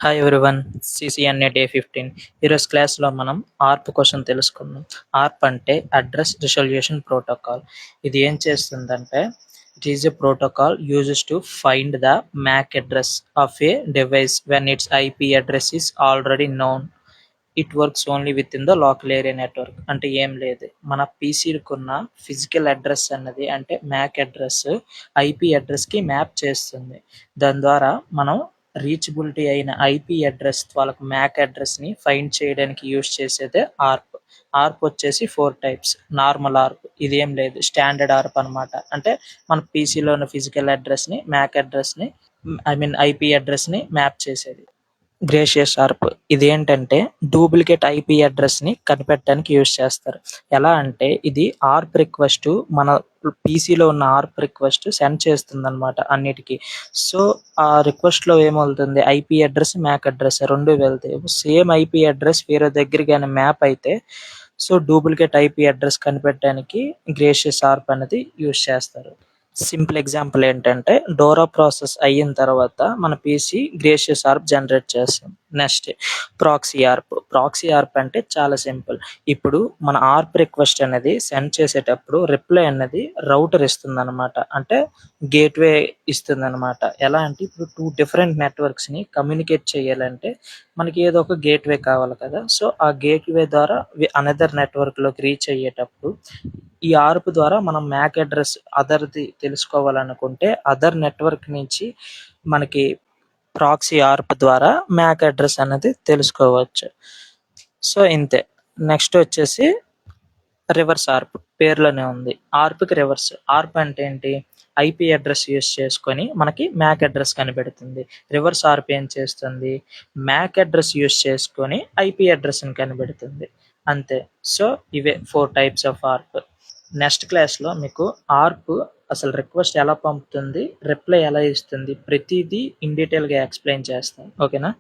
Hi everyone, CCNA day 15. ఈరోజు క్లాస్లో మనం ఆర్ప్ క్వశ్చన్ తెలుసుకుందాం. ఆర్ప్ అంటే అడ్రస్ రిజల్యూషన్ ప్రోటోకాల్. ఇది ఏం చేస్తుందంటే it is a protocol uses to find the MAC address of a device when its IP address is already known. It works only within the local area network. అంటే ఏం లేదు, మన పీసీకున్న physical address అన్నది అంటే MAC address IP అడ్రస్కి map చేస్తుంది. దాని ద్వారా మనం రీచబిలిటీ అయిన ఐపీ అడ్రస్ వాళ్ళకు మ్యాక్ అడ్రస్ని ఫైండ్ చేయడానికి యూజ్ చేసేదే ఆర్ప్. ఆర్ప్ వచ్చేసి 4 టైప్స్. నార్మల్ ఆర్ప్, ఇదేం లేదు స్టాండర్డ్ ఆర్ప్ అనమాట. అంటే మన పీసీలో ఉన్న ఫిజికల్ అడ్రస్ని మ్యాక్ అడ్రస్ని ఐపీ అడ్రస్ని మ్యాప్ చేసేది. గ్రేషియస్ ఆర్ప్ ఇదేంటంటే డూప్లికేట్ ఐపీ అడ్రస్ని కనిపెట్టడానికి యూజ్ చేస్తారు. ఎలా అంటే ఇది ఆర్ప్ రిక్వెస్ట్ మన పీసీలో ఉన్న ఆర్ప్ రిక్వెస్ట్ సెండ్ చేస్తుంది అనమాట అన్నిటికీ. సో ఆ రిక్వెస్ట్లో ఏమవుతుంది, ఐపీ అడ్రస్ మ్యాక్ అడ్రస్ రెండు వెళ్తాయి. సేమ్ ఐపీ అడ్రస్ వేరే దగ్గర కానీ మ్యాప్ అయితే సో డూప్లికేట్ ఐపీ అడ్రస్ కనిపెట్టడానికి గ్రేషియస్ ఆర్ప్ అనేది యూజ్ చేస్తారు. సింపుల్ ఎగ్జాంపుల్ ఏంటంటే డోరా ప్రాసెస్ అయిన తర్వాత మన పీసీ గ్రేషియస్ ఆర్ప్ జనరేట్ చేస్తాం. నెక్స్ట్ ప్రాక్సీ ఆర్ప్ అంటే చాలా సింపుల్. ఇప్పుడు మన ఆర్ప్ రిక్వెస్ట్ అనేది సెండ్ చేసేటప్పుడు రిప్లై అనేది రౌటర్ ఇస్తుంది అనమాట. అంటే గేట్వే ఇస్తుంది అనమాట. ఎలా అంటే ఇప్పుడు 2 డిఫరెంట్ నెట్వర్క్స్ని కమ్యూనికేట్ చేయాలంటే మనకి ఏదో ఒక గేట్వే కావాలి కదా. సో ఆ గేట్వే ద్వారా అనదర్ నెట్వర్క్లోకి రీచ్ అయ్యేటప్పుడు ఈ ఆర్ప్ ద్వారా మనం మ్యాక్ అడ్రస్ అదర్ది తెలుసుకోవాలనుకుంటే అదర్ నెట్వర్క్ నుంచి మనకి ప్రాక్సీ ఆర్ప్ ద్వారా మ్యాక్ అడ్రస్ అనేది తెలుసుకోవచ్చు. సో ఇంతే. నెక్స్ట్ వచ్చేసి రివర్స్ ఆర్ప్, పేర్లోనే ఉంది. ఆర్ప్కి రివర్స్. ఆర్ప్ అంటే ఏంటి, ఐపీ అడ్రస్ యూస్ చేసుకొని మనకి మ్యాక్ అడ్రస్ కనిపెడుతుంది. రివర్స్ ఆర్ప్ ఏం చేస్తుంది, మ్యాక్ అడ్రస్ యూస్ చేసుకొని ఐపీ అడ్రస్ని కనిపెడుతుంది. అంతే. సో ఇవే 4 టైప్స్ ఆఫ్ ఆర్ప్. నెక్స్ట్ క్లాస్లో మీకు ఆర్ప్ అసలు రిక్వెస్ట్ ఎలా పంపుతుంది, రిప్లై ఎలా ఇస్తుంది, ప్రతిదీ ఇన్ డీటెయిల్గా ఎక్స్ప్లెయిన్ చేస్తాను. ఓకేనా?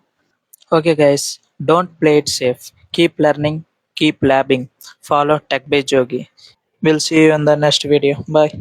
Okay guys, don't play it safe. Keep learning, keep labbing. Follow Tech by Jogi. We'll see you in the next video. Bye.